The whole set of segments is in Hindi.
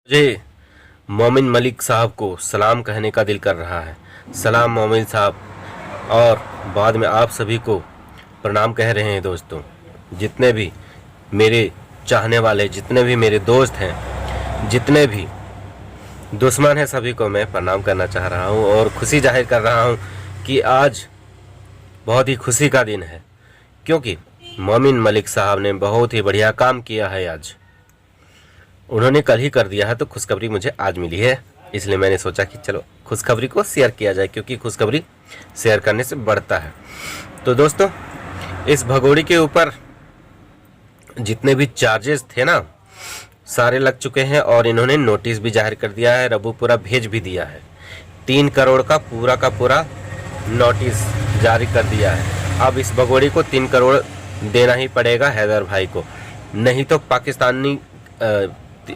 मुझे मोमिन मलिक साहब को सलाम कहने का दिल कर रहा है। सलाम मोमिन साहब, और बाद में आप सभी को प्रणाम कह रहे हैं। दोस्तों, जितने भी मेरे चाहने वाले, जितने भी मेरे दोस्त हैं, जितने भी दुश्मन हैं, सभी को मैं प्रणाम करना चाह रहा हूं और खुशी जाहिर कर रहा हूं कि आज बहुत ही खुशी का दिन है, क्योंकि मोमिन मलिक साहब ने बहुत ही बढ़िया काम किया है। आज उन्होंने कल ही कर दिया है, तो खुशखबरी मुझे आज मिली है, इसलिए मैंने सोचा कि चलो खुशखबरी को शेयर किया जाए, क्योंकि खुशखबरी शेयर करने से बढ़ता है। तो दोस्तों, इस भगोड़ी के ऊपर जितने भी चार्जेस थे ना, सारे लग चुके हैं और इन्होंने नोटिस भी जाहिर कर दिया है, रबूपुरा भेज भी दिया है। 3 करोड़ का पूरा नोटिस जारी कर दिया है। अब इस भगोड़ी को 3 करोड़ देना ही पड़ेगा हैदर भाई को, नहीं तो पाकिस्तानी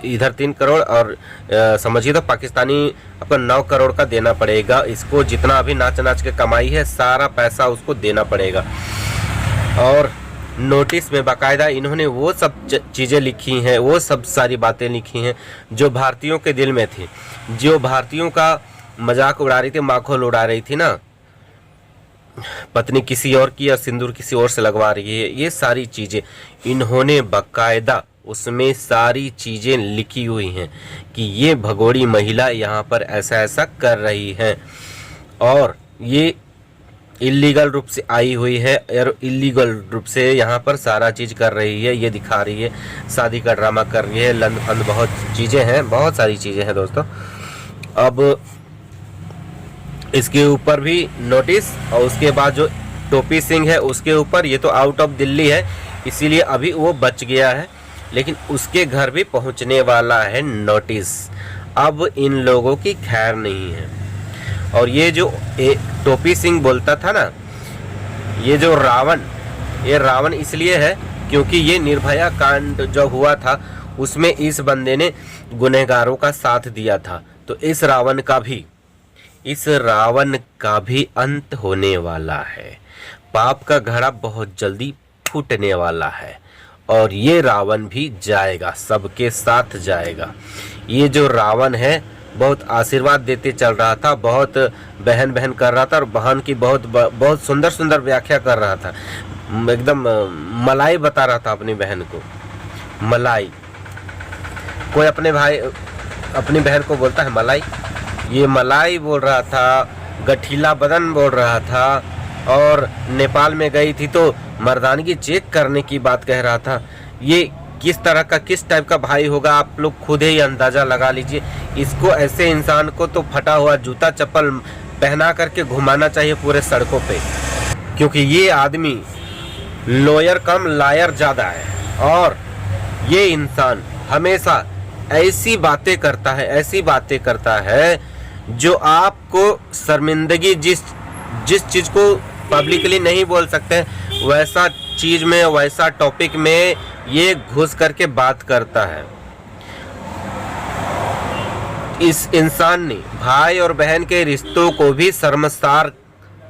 इधर 3 करोड़ और समझिए तो पाकिस्तानी आपको 9 करोड़ का देना पड़ेगा। इसको जितना अभी नाच के कमाई है, सारा पैसा उसको देना पड़ेगा। और नोटिस में बाकायदा इन्होंने वो सब चीज़ें लिखी हैं, वो सब सारी बातें लिखी हैं जो भारतीयों के दिल में थी, जो भारतीयों का मजाक उड़ा रही थी, माखौल उड़ा रही थी ना, पत्नी किसी और की या सिंदूर किसी और से लगवा रही है, ये सारी चीज़ें इन्होंने बाकायदा उसमें सारी चीज़ें लिखी हुई हैं कि ये भगोड़ी महिला यहाँ पर ऐसा ऐसा कर रही है और ये इलीगल रूप से आई हुई है और इलीगल रूप से यहाँ पर सारा चीज़ कर रही है, ये दिखा रही है, शादी का ड्रामा कर रही है, लंद फंद बहुत चीज़ें हैं, बहुत सारी चीज़ें हैं दोस्तों। अब इसके ऊपर भी नोटिस, और उसके बाद जो टोपी सिंह है उसके ऊपर, ये तो आउट ऑफ दिल्ली है इसीलिए अभी वो बच गया है, लेकिन उसके घर भी पहुंचने वाला है नोटिस। अब इन लोगों की खैर नहीं है। और ये जो टोपी सिंह बोलता था ना, ये जो रावण, ये रावण इसलिए है क्योंकि ये निर्भया कांड जो हुआ था उसमें इस बंदे ने गुनहगारों का साथ दिया था। तो इस रावण का भी अंत होने वाला है। पाप का घड़ा बहुत जल्दी फूटने वाला है और ये रावण भी जाएगा, सबके साथ जाएगा। ये जो रावण है बहुत आशीर्वाद देते चल रहा था, बहुत बहन बहन कर रहा था और बहन की बहुत सुंदर सुंदर व्याख्या कर रहा था, एकदम मलाई बता रहा था अपनी बहन को। मलाई, कोई अपनी बहन को बोलता है मलाई, ये मलाई बोल रहा था, गठीला बदन बोल रहा था, और नेपाल में गई थी तो मर्दानगी चेक करने की बात कह रहा था। ये किस तरह का, किस टाइप का भाई होगा, आप लोग खुद ही अंदाज़ा लगा लीजिए। इसको, ऐसे इंसान को तो फटा हुआ जूता चप्पल पहना करके घुमाना चाहिए पूरे सड़कों पे, क्योंकि ये आदमी लॉयर कम लायर ज़्यादा है। और ये इंसान हमेशा ऐसी बातें करता है जो आपको शर्मिंदगी, जिस चीज़ को पब्लिकली नहीं बोल सकते, वैसा चीज़ में, वैसा टॉपिक में ये घुस करके बात करता है। इस इंसान ने भाई और बहन के रिश्तों को भी शर्मसार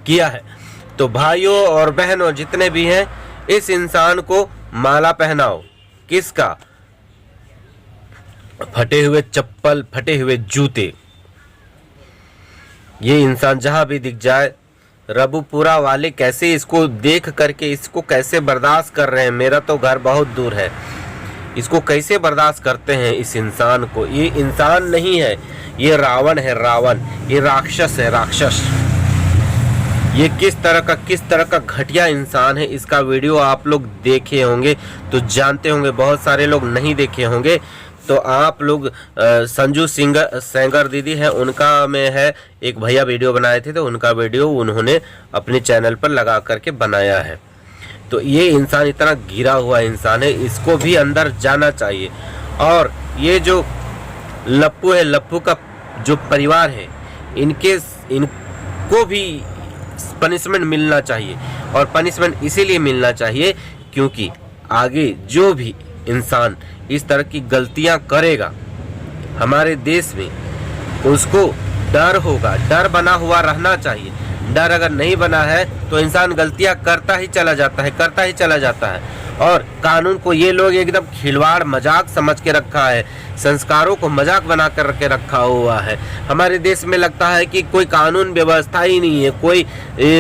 किया है। तो भाइयों और बहनों जितने भी हैं, इस इंसान को माला पहनाओ। किसका? फटे हुए चप्पल, फटे हुए जूते। ये इंसान जहां भी दिख जाए, रबूपुरा वाले कैसे इसको देख करके इसको कैसे बर्दाश्त कर रहे हैं। मेरा तो घर बहुत दूर है, इसको कैसे बर्दाश्त करते हैं इस इंसान को। ये इंसान नहीं है, ये रावण है, रावण, ये राक्षस है, राक्षस। ये किस तरह का घटिया इंसान है, इसका वीडियो आप लोग देखे होंगे तो जानते होंगे, बहुत सारे लोग नहीं देखे होंगे। तो आप लोग संजू सेंगर दीदी है, उनका में है, एक भैया वीडियो बनाए थे, तो उनका वीडियो उन्होंने अपने चैनल पर लगा करके बनाया है। तो ये इंसान इतना गिरा हुआ इंसान है, इसको भी अंदर जाना चाहिए। और ये जो लप्पू है, लप्पू का जो परिवार है, इनको भी पनिशमेंट मिलना चाहिए। और पनिशमेंट इसीलिए मिलना चाहिए क्योंकि आगे जो भी इंसान इस तरह की गलतियां करेगा हमारे देश में, उसको डर होगा, डर बना हुआ रहना चाहिए। डर अगर नहीं बना है तो इंसान गलतियां करता ही चला जाता है। और कानून को ये लोग एकदम खिलवाड़ मजाक समझ के रखा है, संस्कारों को मजाक बना कर के रखा हुआ है। हमारे देश में लगता है कि कोई कानून व्यवस्था ही नहीं है, कोई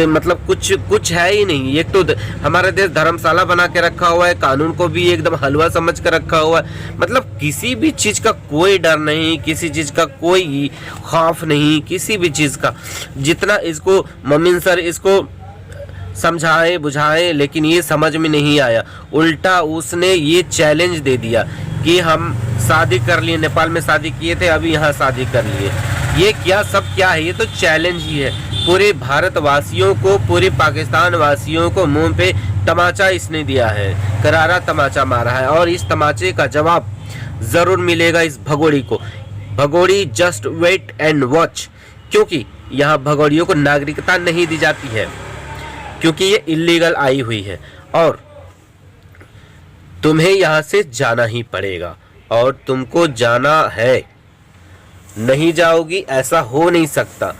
मतलब कुछ है ही नहीं। एक तो हमारा देश धर्मशाला बना के रखा हुआ है, कानून को भी एकदम हलवा समझ कर रखा हुआ है। मतलब किसी भी चीज़ का कोई डर नहीं, किसी चीज़ का कोई खौफ नहीं, किसी भी चीज़ का। जितना इसको मोमिन सर इसको समझाए बुझाए, लेकिन ये समझ में नहीं आया। उल्टा उसने ये चैलेंज दे दिया कि हम शादी कर लिए, नेपाल में शादी किए थे, अभी यहाँ शादी कर लिए। ये क्या सब क्या है? ये तो चैलेंज ही है। पूरे भारतवासियों को, पूरे पाकिस्तान वासियों को मुंह पे तमाचा इसने दिया है, करारा तमाचा मारा है। और इस तमाचे का जवाब जरूर मिलेगा इस भगोड़ी को। भगोड़ी जस्ट वेट एंड वॉच, क्योंकि यहाँ भगोड़ियों को नागरिकता नहीं दी जाती है, क्योंकि ये इलीगल आई हुई है और तुम्हें यहाँ से जाना ही पड़ेगा। और तुमको जाना है, नहीं जाओगी ऐसा हो नहीं सकता,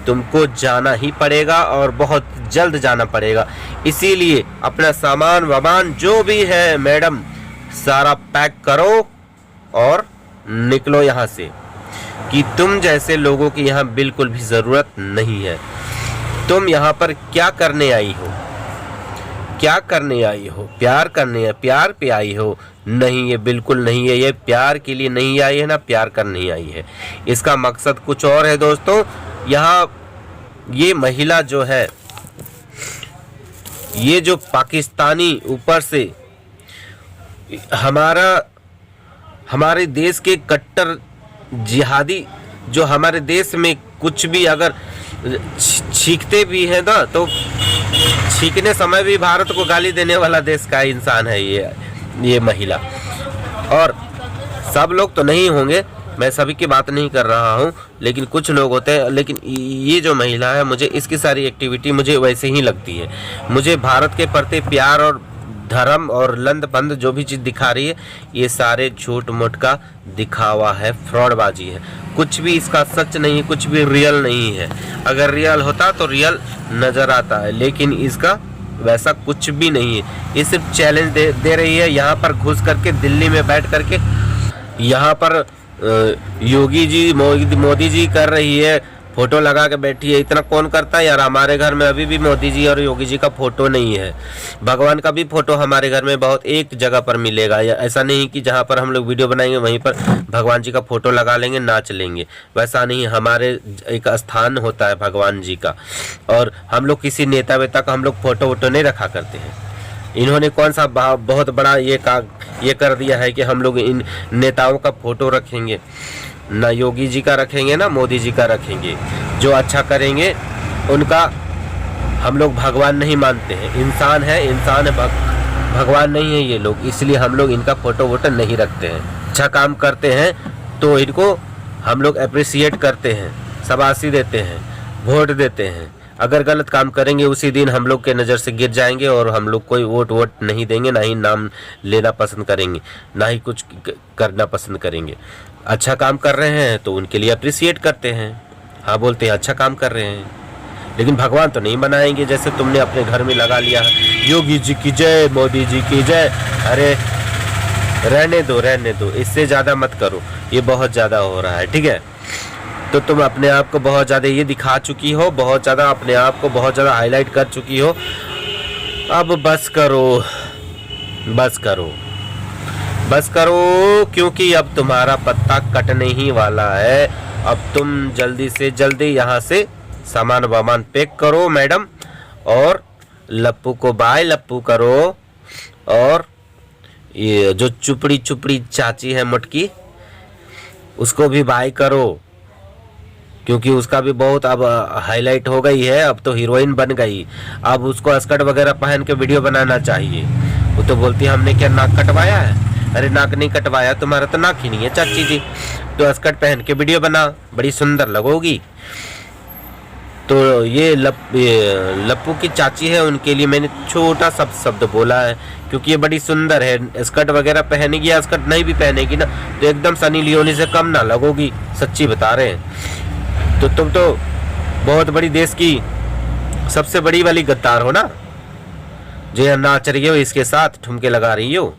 तुमको जाना ही पड़ेगा और बहुत जल्द जाना पड़ेगा। इसीलिए अपना सामान वामान जो भी है मैडम सारा पैक करो और निकलो यहाँ से, कि तुम जैसे लोगों की यहाँ बिल्कुल भी ज़रूरत नहीं है। तुम यहाँ पर क्या करने आई हो? क्या करने आई हो? प्यार करने, प्यार पे आई हो? नहीं, ये बिल्कुल नहीं है। ये प्यार के लिए नहीं आई है ना, प्यार करने आई है। इसका मकसद कुछ और है दोस्तों। यहाँ ये महिला जो है, ये जो पाकिस्तानी ऊपर से हमारे देश के कट्टर जिहादी, जो हमारे देश में कुछ भी अगर छींकते भी है ना, तो छींकने समय भी भारत को गाली देने वाला देश का इंसान है ये महिला। और सब लोग तो नहीं होंगे, मैं सभी की बात नहीं कर रहा हूँ, लेकिन कुछ लोग होते हैं। लेकिन ये जो महिला है, मुझे इसकी सारी एक्टिविटी मुझे वैसे ही लगती है। मुझे भारत के प्रति प्यार और धर्म और लंद बंद जो भी चीज़ दिखा रही है, ये सारे झूठ मूठ का दिखावा है, फ्रॉडबाजी है। कुछ भी इसका सच नहीं, कुछ भी रियल नहीं है। अगर रियल होता तो रियल नज़र आता है, लेकिन इसका वैसा कुछ भी नहीं है। ये सिर्फ चैलेंज दे रही है। यहाँ पर घुस करके दिल्ली में बैठ करके यहाँ पर योगी जी मोदी जी कर रही है, फोटो लगा के बैठी है। इतना कौन करता है यार? हमारे घर में अभी भी मोदी जी और योगी जी का फोटो नहीं है। भगवान का भी फोटो हमारे घर में बहुत एक जगह पर मिलेगा। या ऐसा नहीं कि जहाँ पर हम लोग वीडियो बनाएंगे वहीं पर भगवान जी का फोटो लगा लेंगे, नाच लेंगे, वैसा नहीं। हमारे एक स्थान होता है भगवान जी का, और हम लोग किसी नेता वेता का हम लोग फोटो वोटो नहीं रखा करते हैं। इन्होंने कौन सा बहुत बड़ा ये कर दिया है कि हम लोग इन नेताओं का फोटो रखेंगे? ना योगी जी का रखेंगे, ना मोदी जी का रखेंगे। जो अच्छा करेंगे उनका हम लोग भगवान नहीं मानते हैं। इंसान है, इंसान है, भगवान नहीं है ये लोग। इसलिए हम लोग इनका फोटो वोटो नहीं रखते हैं। अच्छा काम करते हैं तो इनको हम लोग अप्रिसिएट करते हैं, शाबाशी देते हैं, वोट देते हैं। अगर गलत काम करेंगे उसी दिन हम लोग के नज़र से गिर जाएंगे और हम लोग कोई वोट नहीं देंगे, ना ही नाम लेना पसंद करेंगे, ना ही कुछ करना पसंद करेंगे। अच्छा काम कर रहे हैं तो उनके लिए अप्रिसिएट करते हैं, हाँ बोलते हैं अच्छा काम कर रहे हैं। लेकिन भगवान तो नहीं बनाएंगे, जैसे तुमने अपने घर में लगा लिया है योगी जी की जय, मोदी जी की जय। अरे रहने दो, इससे ज़्यादा मत करो, ये बहुत ज़्यादा हो रहा है, ठीक है? तो तुम अपने आप को बहुत ज़्यादा ये दिखा चुकी हो, बहुत ज़्यादा अपने आप को बहुत ज़्यादा हाईलाइट कर चुकी हो। अब बस करो, बस करो, बस करो, क्योंकि अब तुम्हारा पत्ता कटने ही वाला है। अब तुम जल्दी से जल्दी यहाँ से सामान वामान पैक करो मैडम, और लप्पू को बाय लप्पू करो। और ये जो चुपड़ी चाची है मोटकी, उसको भी बाय करो, क्योंकि उसका भी बहुत अब हाईलाइट हो गई है। अब तो हीरोइन बन गई। अब उसको स्कर्ट वगैरह पहन के वीडियो बनाना चाहिए। वो तो बोलती है हमने क्या नाक कटवाया है? अरे नाक नहीं कटवाया, तुम्हारा तो नाक ही नहीं है चाची जी। तो स्कर्ट पहन के वीडियो बना, बड़ी सुंदर लगोगी। तो ये लप्पू की चाची है, उनके लिए मैंने छोटा सा शब्द बोला है, क्योंकि ये बड़ी सुंदर है। स्कर्ट वगैरह पहनेगी या स्कर्ट नहीं भी पहनेगी ना, तो एकदम सनी लियोनी से कम ना लगोगी, सच्ची बता रहे हैं। तो तुम तो बहुत बड़ी देश की सबसे बड़ी वाली गद्दार हो ना, जो यहाँ नाच रही हो, इसके साथ ठुमके लगा रही हो।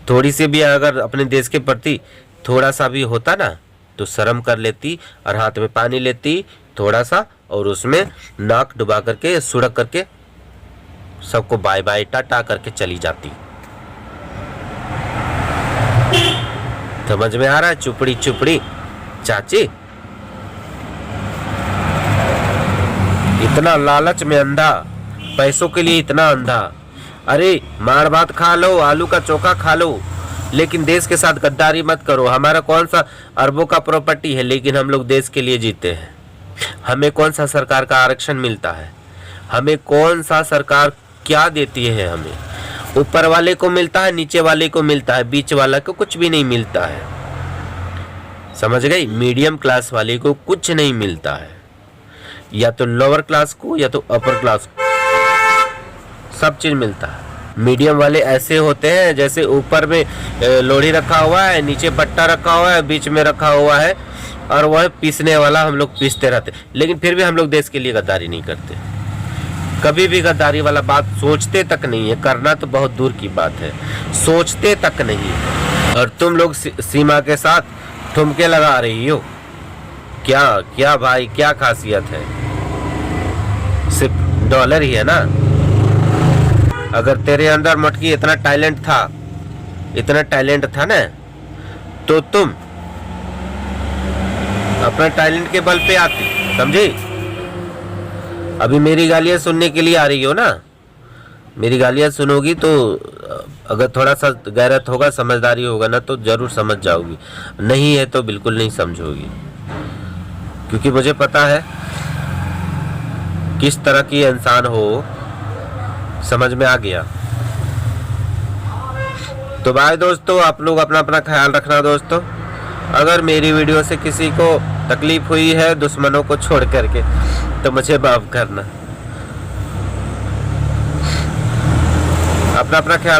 थोड़ी सी भी अगर अपने देश के प्रति थोड़ा सा भी होता ना तो शर्म कर लेती और हाथ में पानी लेती थोड़ा सा और उसमें नाक डुबा करके सुड़क करके सबको बाय बाय टाटा करके चली जाती। समझ में आ रहा है? चुपड़ी चुपड़ी चाची, इतना लालच में अंधा, पैसों के लिए इतना अंधा। अरे मार भात खा लो, आलू का चोखा खा लो, लेकिन देश के साथ गद्दारी मत करो। हमारा कौन सा अरबों का प्रॉपर्टी है, लेकिन हम लोग देश के लिए जीते हैं। हमें कौन सा सरकार का आरक्षण मिलता है, हमें कौन सा सरकार क्या देती है? हमें ऊपर वाले को मिलता है, नीचे वाले को मिलता है, बीच वाला को कुछ भी नहीं मिलता है। समझ गई? मीडियम क्लास वाले को कुछ नहीं मिलता है, या तो लोअर क्लास को या तो अपर क्लास को सब चीज मिलता है। मीडियम वाले ऐसे होते हैं जैसे ऊपर में लोढ़ी रखा हुआ है, नीचे पट्टा रखा हुआ है, बीच में रखा हुआ है और वह पीसने वाला हम लोग पीसते रहते। लेकिन फिर भी हम लोग देश के लिए गद्दारी नहीं करते, कभी भी गद्दारी वाला बात सोचते तक नहीं है। करना तो बहुत दूर की बात है, सोचते तक नहीं है। और तुम लोग सीमा के साथ ठुमके लगा रही हो। क्या क्या भाई, क्या खासियत है? सिर्फ डॉलर ही है ना? अगर तेरे अंदर मटकी इतना टैलेंट था ना, तो तुम अपना टैलेंट के बल पे आती। समझी? अभी मेरी गालियां सुनने के लिए आ रही हो ना? मेरी गालियां सुनोगी तो अगर थोड़ा सा गैरत होगा, समझदारी होगा ना, तो जरूर समझ जाओगी। नहीं है तो बिल्कुल नहीं समझोगी, क्योंकि मुझे पता है किस तरह की इंसान हो। समझ में आ गया? तो बाय दोस्तों, आप लोग अपना अपना ख्याल रखना दोस्तों। अगर मेरी वीडियो से किसी को तकलीफ हुई है दुश्मनों को छोड़ करके, तो मुझे माफ करना। अपना अपना ख्याल